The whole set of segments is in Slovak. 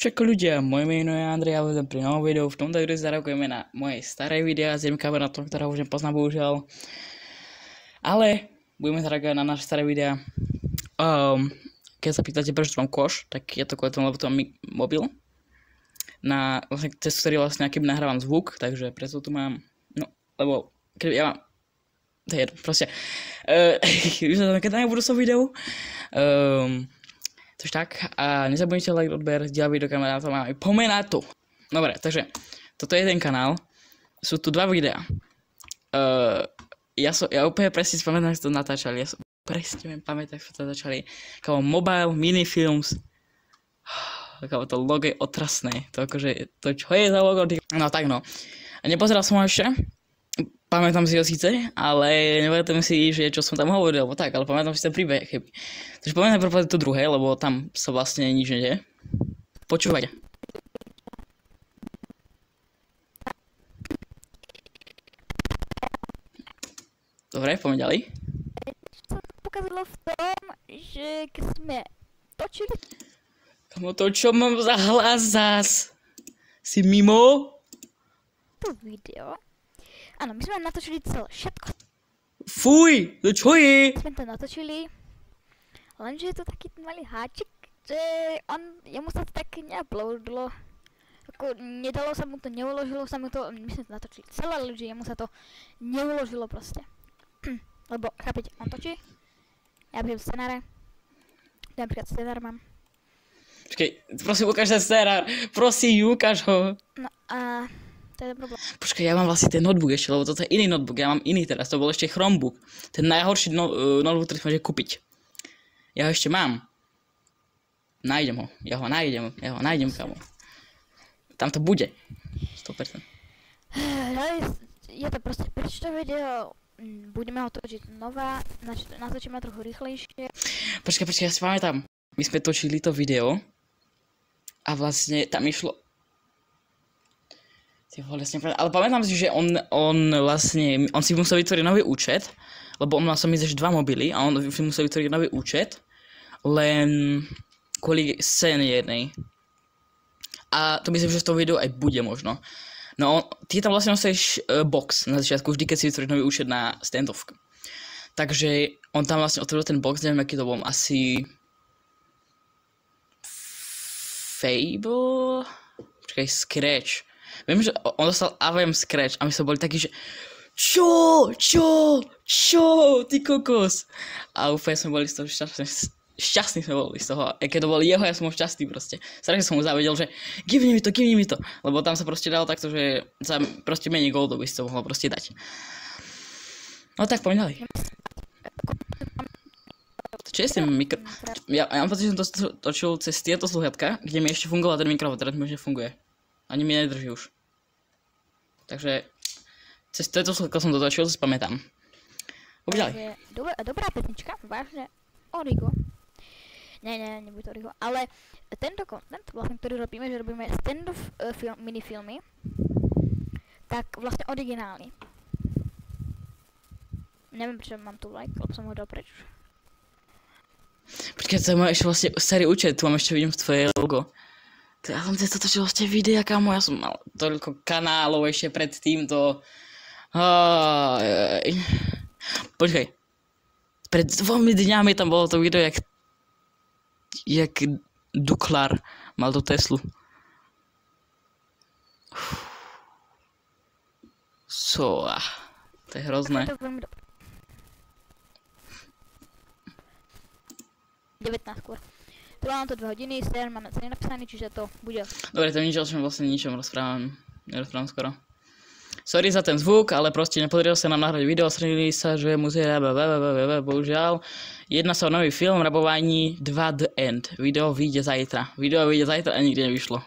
Čeko ľudia, moje meno je Andrej a budem pri novom videu. V tomto videu zareagujeme na moje staré videa s kamarátom, ktorá už nepoznám bohužiaľ. Ale budeme zareagovať na naše staré videa. Keď sa pýtate, prečo mám koš, tak je to kvôli tomu, lebo to mám mobil. Vlastne cez ktorý vlastne aký nahrávam zvuk, takže preto tu mám, no, lebo keď ja mám, to je jedno, proste. Keď nebudú som videu. Což tak, a nezabudnite like, odber, sdielať video kamarátom a aj pomenať to. Dobre, takže, toto je ten kanál. Sú tu dva videá. Ja úplne presne si pamätám, že to natáčali. Ja som presne pamätám, že to natáčali. Kámo, Mobile, Minifilms. Kámo, to logo je otrasné. To akože, to čo je za logo? No tak no. A nepozeral som ho ešte. Pamätám si ho síce, ale nepamätám si, že čo som tam hovoril, alebo tak, ale pamätám si ten príbeh. Takže poďme najprv to druhé, lebo tam sa vlastne nič nedie. Počúvajte. Dobre, poďme ďalej. Čo sa pokazilo v tom, že keď sme točili... Kamo, to čo mám za hlas zás? Si mimo? To video. Áno, my sme natočili celé všetko. Fuj, to čo je? Sme to natočili, lenže je to taký malý háčik, že jemu sa to tak neuploadilo. Ako nedalo sa mu to, neuložilo sa mu to, my sme to natočili celé, lenže jemu sa to neuložilo proste. Lebo, chápete, on točí, ja píšem scenáre, napríklad scenár mám. Počkej, prosím, ukáž ten scenár, prosím, ukáž ho. No a... to je problém. Počkaj, ja mám vlastne ten notebook ešte, lebo toto je iný notebook, ja mám iný teraz, to bol ešte Chromebook. Ten najhorší notebook, ktorý si môže kúpiť. Ja ho ešte mám. Nájdem ho, ja ho nájdem, kamo. Tam to bude, 100%. Je to proste, prečo to video, budeme ho točiť nová, natočíme trochu rýchlejšie. Počkaj, ja si pamätám, my sme točili to video a vlastne tam išlo... Ale pamätám si, že on si musel vytvoriť nový účet, lebo on mal som myslel, že 2 mobily a on si musel vytvoriť nový účet, len kvôli scéne jednej. A to myslím, že z toho videu aj bude možno. No, ty tam vlastne nosíš box na začiatku, vždy keď si vytvoríš nový účet na standovku. Takže on tam vlastne otvoril ten box, neviem aký to bol, asi... Fable? Počkaj, Scratch. Viem, že on dostal AVM Scratch a my sme boli takí, že Čo, ty kokos. A úplne sme boli z toho šťastní sme boli z toho. A keď to bol jeho, ja som bol šťastný proste. Strašne som mu závedel, že givni mi to. Lebo tam sa proste dalo takto, že sa proste menej goldov by si to mohlo proste dať. No tak, poďme ďalej. Čo je s tým mikro... Ja mám pocit, že som to točil cez tieto sluchatka, kde mi ešte fungoval ten mikrofón, teraz mi už nefunguje. Ani mi nedrží už. Takže cez toto sluchatko som to točil, si pamätám. Poďme ďalej. Dobrá pesnička, vážne, Origo. Nebude to Origo, ale tento content, vlastne, ktorý robíme, že robíme stand-off minifilmy, tak vlastne originálny. Neviem, prečo mám tu like, lebo som ho dal preč. Počkaj, to je môj ešte vlastne starý účet, tu mám ešte vidím tvoje logo. Ja som to točil ešte videa, kamo, ja som mal toľko kanálov ešte pred týmto. Počkaj. Pred 2 dňami tam bolo to video, jak Duklar mal tú Teslu. To je hrozné. 19 skôr. Trvá nám to 2 hodiny, scenár máme celý napísaný, čiže to bude. Dobre, to nič, o čom vlastne ničom nerozprávam skoro. Sorry za ten zvuk, ale proste nepodarilo sa nám nahrať video, sredili sa, že musí bohužiaľ. Jedná sa o nový film, rabovaní 2 The End. Video vyjde zajtra a nikde nevyšlo.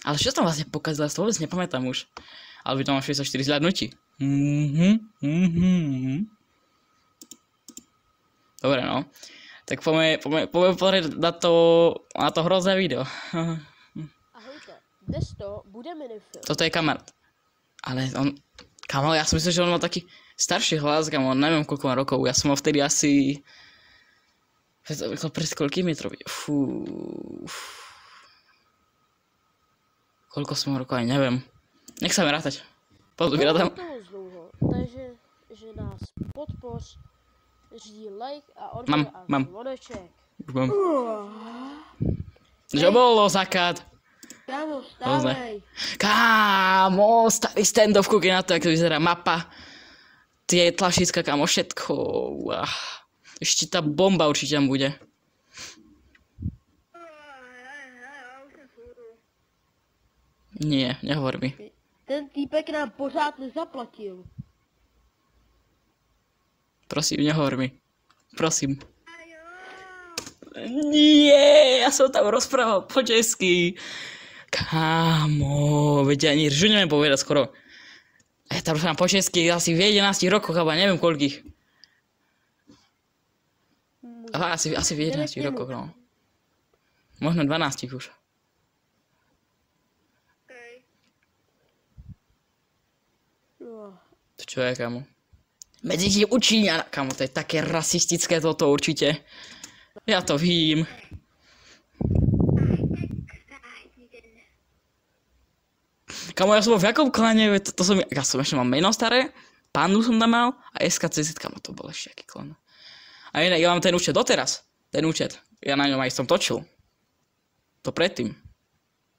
Ale čo som vlastne pokazil, ja to vôbec nepamätám už. Ale video mám 64 zhľadnutí. Dobre, no. Tak poďme pozrieť na to hrozné video. Ahojte, dnes to bude minifilm. Toto je kamarát. Ale kamo, ja som myslel, že on mal taký starší hlas, kamo, neviem koľko má rokov. Ja som mal vtedy asi Pred koľkými to robí? Fú. Koľko som rokov, aj neviem. Nech sa mi rátať. Pozri, rátám. Takže že nás podpoř, řídí like a odběr a Mám. zvoneček. Už mám. Že bolo zakát. Kámo, vstávej. Kámo, starý stand-up kúky na to, jak to vyzerá mapa. Tie tlačítka, kámo, všetko. Ešte tá bomba určite tam bude. Nie, nehovor mi. Ten týpek nám pořád nezaplatil. Prosím, nehovor mi. Prosím. Nie, ja som tam rozprával po česky. Kámo, veď ani ržu neviem povedať skoro. Ja tam rozprávam po česky asi v 11 rokoch, alebo neviem koľkých. Aha, asi v 11 rokoch, no. Možno 12 už. To čo je, kámo? Medzi tým Číňana, kámo, to je také rasistické toto určite. Ja to vím. Kamo, ja som bol v jakom klane, ja som ešte mal meno staré, Pandu som tam mal a SKCZ, kamo, to bol ešte aký klan. A inak, ja mám ten účet doteraz, ja na ňom aj som točil. To predtým.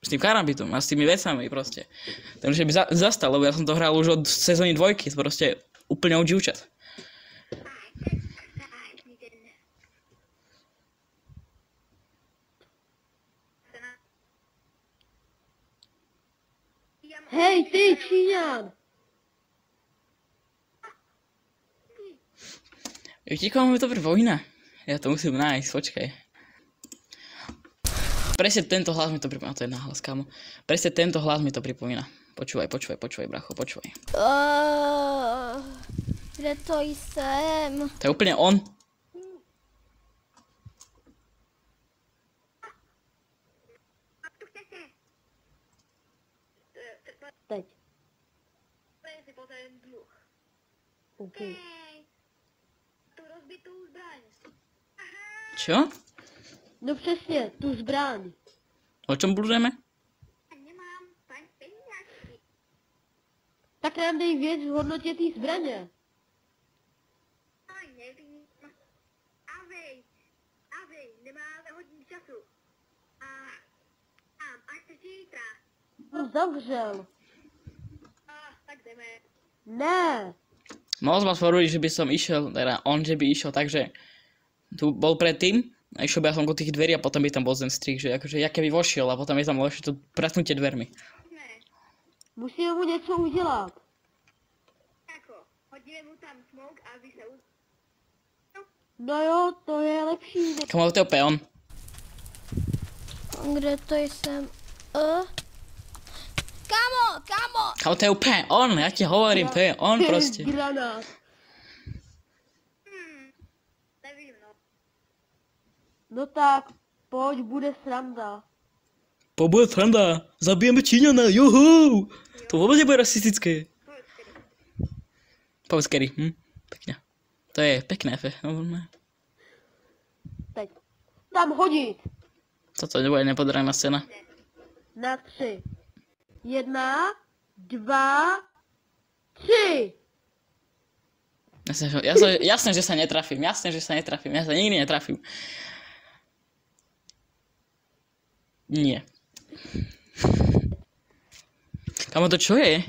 S tým karambitom a s tými vecami proste. Ten účet by zastal, lebo ja som to hral už od sezóny 2, proste úplne OG účet. Hej, ty, Číňan! Viete, komu mi to pripomína? Ja to musím nájsť, počkaj. Presne tento hlas mi to pripomína, to je náhlas, kámo. Presne tento hlas mi to pripomína. Počúvaj, bracho, počúvaj. Kde to jsem? To je úplne on. Teď. OK. Čo? No přesně, tu zbraň. O čom blúžeme? Tak nám dej věc v hodnotě té zbraně. Nemáme hodně času. Až se zítra. No zavřel. Tak jdeme. Ne. Moc ma sforúdiť, že by som išiel, teda on, že by išiel tak, že tu bol predtým, a išiel by ja som ku tých dverí a potom by tam bol ten strik, že akože ja keby vošiel a potom je tam ešte to prasknutie dvermi. Ne. Musíme mu něco udělat. Jako, hodíme mu tam smoke a vy se No jo, to je lepší. Kamo, to je úplne on. Kde to jsem? Kámo! Kamo, to je úplne on, ja ti hovorím, to je on proste. Granát. nevím, no. No tak, pojď, bude sranda. Pobude sranda, zabijeme Číňana, juhu! To vôbec nebude rasistické. Povedz kedy, pekne. To je pekné, Teď. Tam hodit. Toto nebude nepodarená scéna. Na 3. 1, 2, 3. Jasné, že sa netrafím, ja sa nikdy netrafím. Nie. Kamo, to čo je?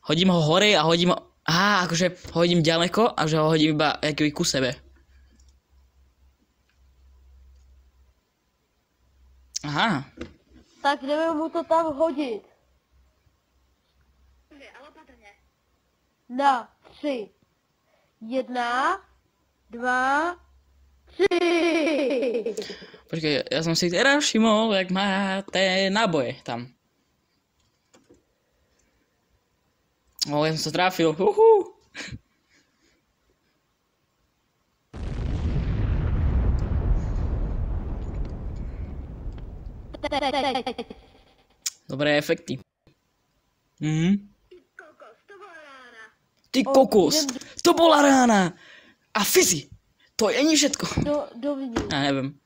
Hodím ho hore a hodím ho... akože hodím ďaleko a že ho hodím iba akoby ku sebe. Aha. Tak jdeme mu to tam hodit. Ale opatrně. Na 3. 1, 2, 3. Počkej, ja som si teraz všimol, jak máte náboje tam. Ja som sa trafil. Dobré efekty. Ty kokos, to bola rána. A fyzi, to je ani všetko. Dovnitř. Ja neviem.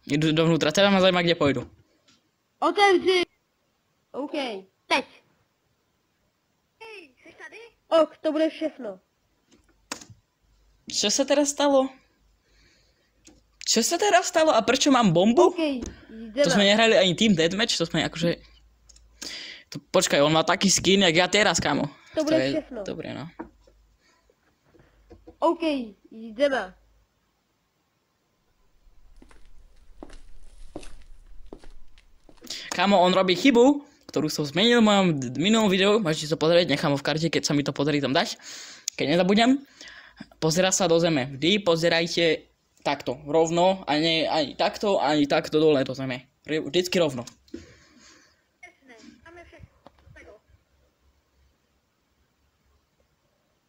Idú dovnútra, teda ma zaujíma, kde pôjdu. Otevři! OK. Teď. Hej, jsi tady? Ok, to bude všechno. Čo sa teraz stalo? Čo sa teraz stalo a prečo mám bombu? OK, To sme jdeme. nehrali ani Team Deathmatch, to sme akože... To, počkaj, on má taký skin, jak ja teraz, kámo. To bude všechno. Dobre, no. OK, jdeme. Kámo, on robí chybu, ktorú som zmenil v mojom minulom videu, môžete to pozrieť, nechám ho v karte, keď sa mi to podarí tam dať. Keď nezabudnem. Pozerá sa do zeme. Vždy pozerajte takto, rovno, a nie ani takto dole do zeme. Vždycky rovno. Jasné, máme všechno. Tego.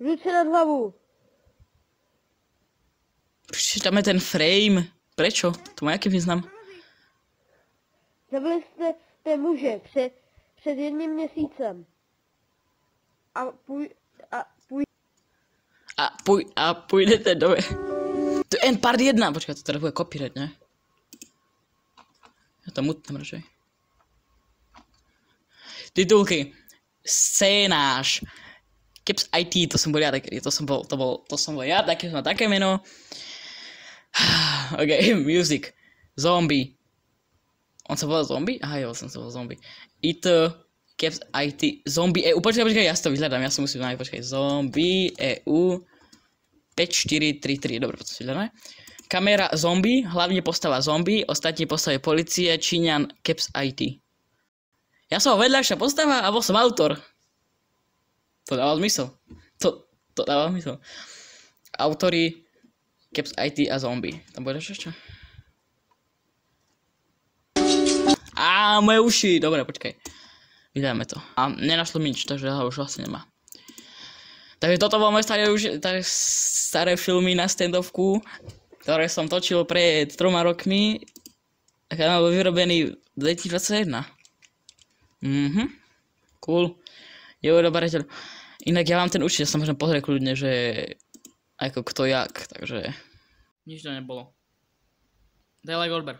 Ruce nad hlavu. Prečo tam je ten frame? Prečo? To má jaký význam? Zabili jste té muže před 1 měsícem. A půjdete do... To je jen part 1, počkej, to teda bude copyright, ne? Ja to mutnem radšej. Titulky. Scénář. Caps IT, to som bol ja taký, to som bol ja, také som mal také meno. OK, music. Zombie. On sa volal Zombie? Aha, jo, som sa volal Zombie. IT, Caps IT, Zombie EU. Počkaj, ja si to vyhľadám, ja si musím nájsť, počkaj. Zombie EU 5433, dobre, to si vyhľadáme. Kamera Zombie, hlavne postava Zombie, ostatní postavy policie, Číňan, Caps IT. Ja som vedľajšia postava a bol som autor. To dáva zmysel. To dáva zmysel. Autori Caps IT a Zombie. Tam bude ešte? Á, moje uši. Dobre, počkaj. Vydáme to. A nenašlo mi nič, takže ho už vlastne nemá. Takže toto bolo moje staré filmy na standovku, ktoré som točil pred 3 rokmi. Kanál bol vyrobený v 2021. Cool. Jo, dobré. Inak ja mám ten určite, sa môžem pozrieť kľudne, že ako kto jak, takže nič to nebolo. Daj like, odber.